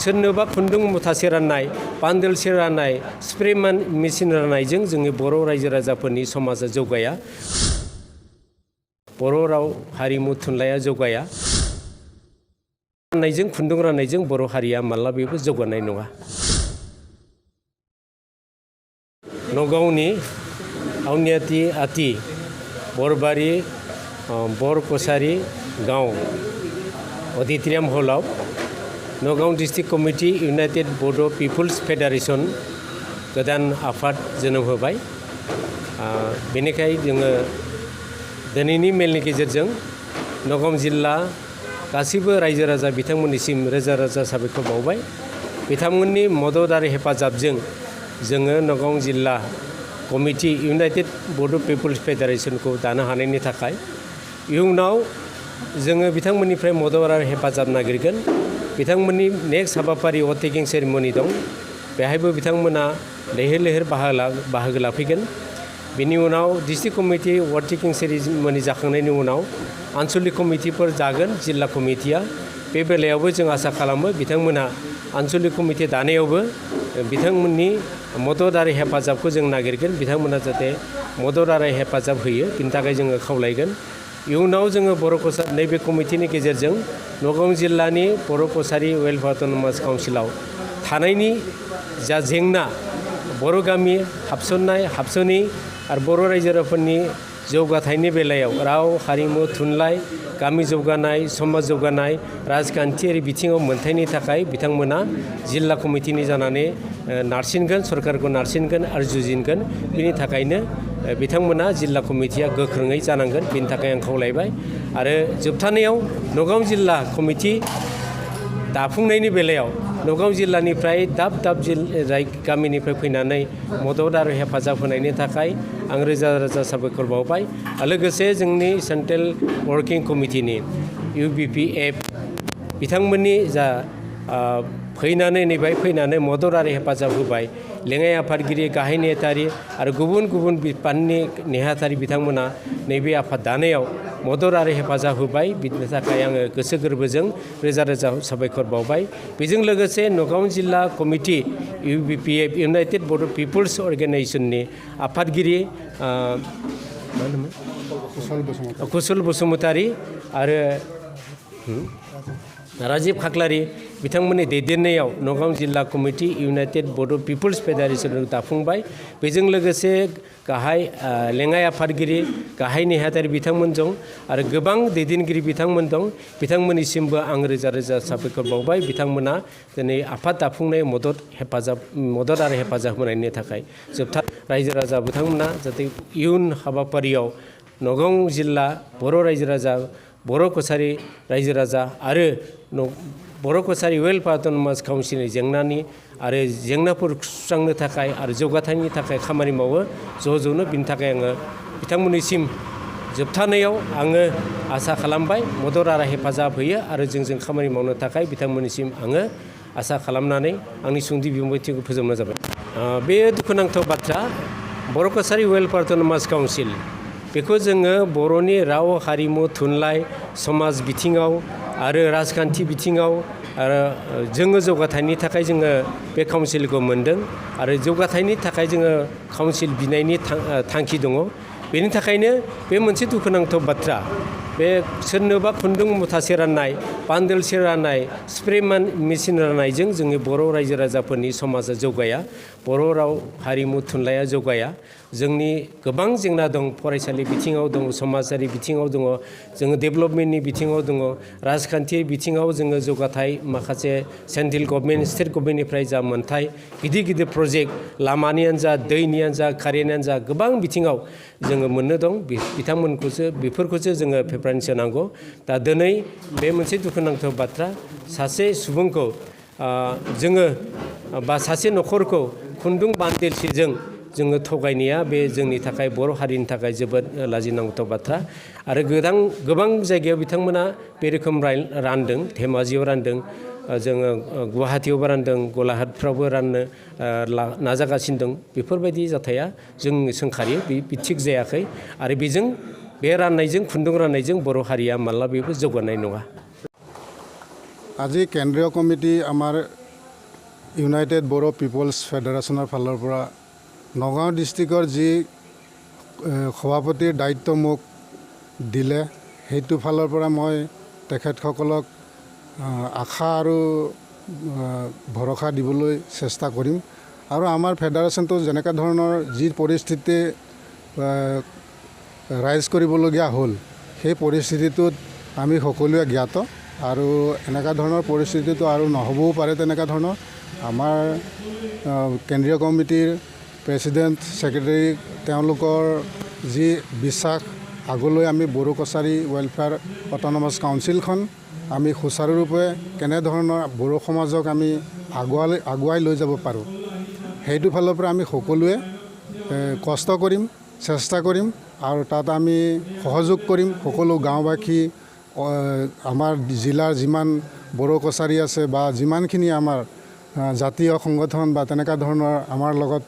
सोरनोबा खुन्दुं मुथासे राननाय बान्दोलसे राननाय स्प्रे मेसिन राननायजों जोंनि बर' रायजो राजाफोरनि समाजा जौगाया बर' राव हारिमु थुनलाइया जौगाया राननायजों खुन्दुं राननायजों बर' हारिया माब्लाबाबो जौगानाय नङा। नगावनि आवनियाति आति बरबारि बर कसारि गांव अडिटोरियाम हलाव नगाव डिस्ट्रिक्ट कमिटि इउनाइटेड बड' पिपुल्स फेडारेशन गोदान आफाद जोनोम होबाय। बेनिखायनो जोङो दिनैनि मेलनि गेजेरजों नगाव जिल्ला गासैबो रायजो राजा बिथांमोननिसिम रोजा रोजा साबायखर बावबाय। बिथांमोननि मदद आरो हेफाजाबजों जोङो नगाव जिल्ला कमिटि इउनाइटेड बड' पिपुल्स फेडारेशनखौ दानो हानायनि थाखाय इयुनाव जोङो बिथांमोननिफ्राय मदद आरो हेफाजाब नागिरगोन। बिथांमोननि नेक्स्ट हाबाफारि अथ टेकिं सेरेमनि दं, बेहायबो बिथांमोना लैहोर लैहोर बाहागो लाफैगोन। बिनि उनाव डिस्ट्रिक्ट कमिटि अथ टेकिं सेरेमनि जाखांनायनि उनाव आन्सलिक कमिटिफोर जागोन जिल्ला कमिटिया। बे बेलायावबो जों आसा खालामो बिथांमोना आन्सलिक कमिटि दानायावबो बिथांमोननि मदद आरो हेफाजाबखौ जों नागिरगोन। बिथांमोना जाहाथे मदद आरो हेफाजाब होयो बिनि थाखाय जोङो खावलायगोन। इयुनाव जोङो बर' कसारि नैबे कमिटिनि गेजेरजों नगाव जिल्लानि बर' कसारि वेलफेयार अट'नमास काउन्सिलाव थानायनि जा जेंना बर' गामि हाबस'नि आरो बर' रायजो राजाफोरनि जौगाथायनि बेलायाव राव हारिमु थुनलाइ गामि जौगानाय समाज जौगानाय राजखान्थियारि बिथिङाव मोनथायनि थाखाय बिथांमोना जिल्ला कमिटिनि जानानै नारसिनगोन, सरकारखौ नारसिनगोन आरो जुजिगोन। बिनि थाखायनो बिथांमोना जिल्ला कमिटिया गोख्रोङै जानांगोन। बिनि थाखाय आं खावलायबाय। आरो जोबथानायाव नगाव जिल्ला कमिटि दाफुंनायनि बेलायाव नगाव जिल्लानिफ्राय दाब दाब गामिनिफ्राय फैनानै मदद आरो हेफाजाब होनायनि थाखाय आं रोजा रोजा साबायखर बावबाय। लोगोसे जोंनि सेन्ट्रेल वर्किं कमिटिनि UBPF बिथांमोननि जा फैनानै मदद आरो हेफाजाब होबाय। लेङाइ आफादगिरि गाहाय नेहाथारि आरो गुबुन गुबुन बिफाननि नेहाथारि बिथांमोना नैबे आफाद दानायाव मदद आरो हेफाजाब होबाय। बिनि थाखाय आङो गोसो गोरबोजों रोजा रोजा साबायखर बावबाय। बेजों लोगोसे नगाव जिल्ला कमिटि UBPF इउनाइटेड बड' पिपुल्स अर्गेनाइजेशननि आफादगिरि कुशल बसुमतारी आरो राजिब खाख्लारि बिथांमोननि दैदेननायाव नगाव जिल्ला कमिटि इउनाइटेड बड' पिपुल्स फेडारेशन दाफुंबाय। बेजों लोगोसे गाहाय लेङाइ आफादगिरि गाहाय नेहाथारि बिथांमोन दं आरो गोबां दैदेनगिरि बिथांमोन दं। बिथांमोननिसिमबो आं रोजा रोजा साबायखर बावबाय। बिथांमोना दिनै आफाद दाफुंनाय मदद आरो हेफाजाब होनायनि थाखाय। जोबथा रायजो राजा बिथांमोना जाहाथे इयुन हाबाफारियाव नगाव जिल्ला बर' रायजो राजा बर' कसारि रायजो राजा आरो बर' कसारि वेलफेयार अट'नमास काउन्सिलनि जेंनाफोर सुस्रांनो थाखाय आरो जौगाथायनि थाखाय खामानि मावो ज'नो। बिनि थाखाय आङो बिथांमोननिसिम जोबथानायाव आङो आसा खालामबाय मदद आरो हेफाजाब होयो आरो जोंजों खामानि मावनो थाखाय बिथांमोननिसिम आङो आसा खालामनानै आंनि सुंद'यै बिबुंथिखौ फोजोबनाय जाबाय। बे दुखुनांथाव बाथ्रा बर' कसारि वेलफेयार अट'नमास काउन्सिल बेखौ जोङो बर'नि राव हारिमु थुनलाइ समाज बिथिङाव आरो राजखान्थि बिथिङाव आरो जोङो जौगाथायनि थाखाय जोङो बे काउन्सिलखौ मोनदों आरो जौगाथायनि थाखाय जोङो काउन्सिल बिनायनि थांखि दङ। बेनि थाखायनो बे मोनसे दुखुनांथाव बाथ्रा बे सोरनोबा खुन्दुं मुथासे राननाय बान्दोलसे राननाय स्प्रे मेसिन राननायजों जोंनि बर' रायजो राजाफोरनि समाजा जौगाया बर' राव हारिमु थुनलाइया जौगाया। जोंनि गोबां जेंना दं, फरायसालि बिथिङाव दङ, समाजारि बिथिङाव दङ, जोङो डेभेलपमेन्टनि बिथिङाव दङ, राजखान्थि बिथिङाव जोङो जौगाथाय माखासे सेन्ट्रेल गभर्नमेन्ट स्टेट गभर्नमेन्टनिफ्राय जा मोनथाय गिदिर गिदिर प्रजेक्ट लामानियानो जा दैनियानो जा कारेन्टआनो जा गोबां बिथिङाव जोङो मोननो दं। बेफोरखौसो जोङो प्रेफारेन्स होनांगौ। दा दिनै बे मोनसे दुखुनांथाव बाथ्रा सासे सुबुंखौ जोङो बा सासे न'खरखौ खुन्दुं बान्दोलसेजों जोङो थगायनाया बे जोंनि थाखाय बर' हारिनि थाखाय जोबोद लाजिनांथाव बाथ्रा। आरो गोबां जायगायाव बिथांमोना बे रोखोम रानदों, धेमाजियाव रानदों, जोङो गुवाहाटियावबो रानदों, गलाघाटफ्रावबो राननो नाजागासिनो दं। बेफोरबायदि जाथाया जों सोंखारियो बे थिग जायाखै आरो बे राननायजों खुन्दुं राननायजों बर' हारिया माब्लाबाबो जौगानाय नङा। আজি কেন্দ্ৰীয় কমিটি আমাৰ ইউনাইটেড বড়ো পিপলছ ফেডাৰেশ্যনৰ ফালৰ পৰা নগাঁও ডিষ্ট্ৰিক্টৰ যি সভাপতিৰ দায়িত্ব মোক দিলে সেইটো ফালৰ পৰা মই তেখেতসকলক আশা আৰু ভৰসা দিবলৈ চেষ্টা কৰিম আৰু আমাৰ ফেডাৰেশ্যনটো যেনেকুৱা ধৰণৰ যি পৰিস্থিতি ৰাইজ কৰিবলগীয়া হ'ল সেই পৰিস্থিতিটোত আমি সকলোৱে জ্ঞাত আৰু এনেকুৱা ধৰণৰ পৰিস্থিতিটো আৰু নহ'বও পাৰে তেনেকুৱা ধৰণৰ আমাৰ কেন্দ্ৰীয় কমিটিৰ প্ৰেছিডেণ্ট ছেক্ৰেটাৰী তেওঁলোকৰ যি বিশ্বাস আগলৈ আমি বড়ো কছাৰী ৱেলফেয়াৰ অট'নমাছ কাউন্সিলখন আমি সুচাৰুৰূপে কেনেধৰণৰ বড়ো সমাজক আমি আগুৱাই লৈ যাব পাৰোঁ সেইটো ফালৰ পৰা আমি সকলোৱে কষ্ট কৰিম চেষ্টা কৰিম আৰু তাত আমি সহযোগ কৰিম সকলো গাঁওবাসী আমাৰ জিলাৰ যিমান বড়ো কছাৰী আছে বা যিমানখিনি আমাৰ জাতীয় সংগঠন বা তেনেকুৱা ধৰণৰ আমাৰ লগত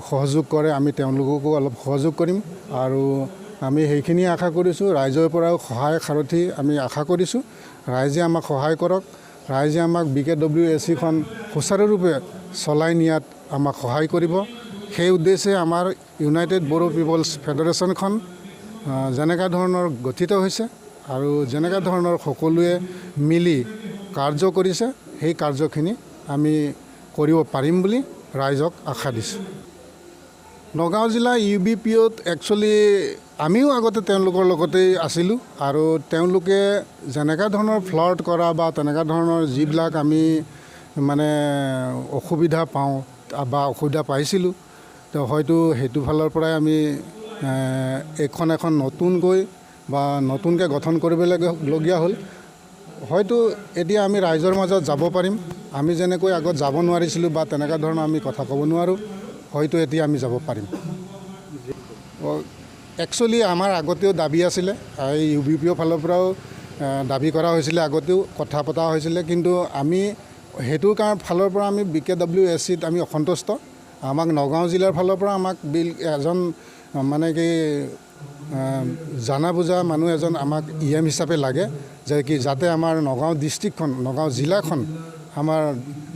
সহযোগ কৰে আমি তেওঁলোককো অলপ সহযোগ কৰিম আৰু আমি সেইখিনি আশা কৰিছোঁ ৰাইজৰ পৰাও সহায় সাৰথি আমি আশা কৰিছোঁ ৰাইজে আমাক সহায় কৰক ৰাইজে আমাক BKWACখন সুচাৰুৰূপে চলাই নিয়াত আমাক সহায় কৰিব সেই উদ্দেশ্যে আমাৰ ইউনাইটেড বড়ো পিপলছ ফেডাৰেশ্যনখন যেনেকুৱা ধৰণৰ গঠিত হৈছে আৰু যেনেকুৱা ধৰণৰ সকলোৱে মিলি কাৰ্য কৰিছে সেই কাৰ্যখিনি আমি কৰিব পাৰিম বুলি ৰাইজক আশা দিছোঁ নগাঁও জিলা UBPFত একচুৱেলি আমিও আগতে তেওঁলোকৰ লগতেই আছিলোঁ আৰু তেওঁলোকে যেনেকুৱা ধৰণৰ ফ্লড কৰা বা তেনেকুৱা ধৰণৰ যিবিলাক আমি মানে অসুবিধা পাওঁ বা অসুবিধা পাইছিলোঁ তো হয়তো সেইটো ফালৰ পৰাই আমি এখন নতুনকৈ বা নতুনকৈ গঠন কৰিবলগীয়া হ'ল হয়তো এতিয়া আমি ৰাইজৰ মাজত যাব পাৰিম আমি যেনেকৈ আগত যাব নোৱাৰিছিলোঁ বা তেনেকুৱা ধৰণৰ আমি কথা ক'ব নোৱাৰোঁ হয়তো এতিয়া আমি যাব পাৰিম একচুৱেলি আমাৰ আগতেও দাবী আছিলে এই UBPF ফালৰ পৰাও দাবী কৰা হৈছিলে আগতেও কথা পতা হৈছিলে কিন্তু আমি সেইটো ফালৰ পৰা আমি BKWACত আমি অসন্তুষ্ট আমাক নগাঁও জিলাৰ ফালৰ পৰা আমাক এজন মানে কি জানা বুজা মানুহ এজন আমাক EM হিচাপে লাগে যে কি যাতে আমাৰ নগাঁও ডিষ্ট্ৰিক্টখন নগাঁও জিলাখন আমাৰ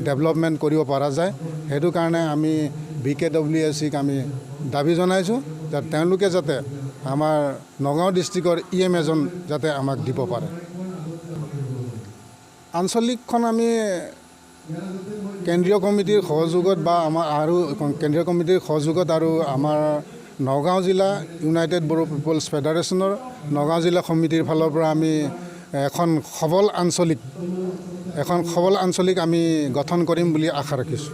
ডেভেলপমেণ্ট কৰিব পৰা যায় সেইটো কাৰণে আমি BKWACক আমি দাবী জনাইছোঁ যে তেওঁলোকে যাতে আমাৰ নগাঁও ডিষ্ট্ৰিক্টৰ EM এজন যাতে আমাক দিব পাৰে আঞ্চলিকখন আমি কেন্দ্ৰীয় কমিটিৰ সহযোগত বা আমাৰ আৰু কেন্দ্ৰীয় কমিটিৰ সহযোগত আৰু আমাৰ নগাঁও জিলা ইউনাইটেড বড়ো পিপলছ ফেডাৰেশ্যনৰ নগাঁও জিলা সমিতিৰ ফালৰ পৰা আমি এখন সবল আঞ্চলিক আমি গঠন কৰিম বুলি আশা ৰাখিছোঁ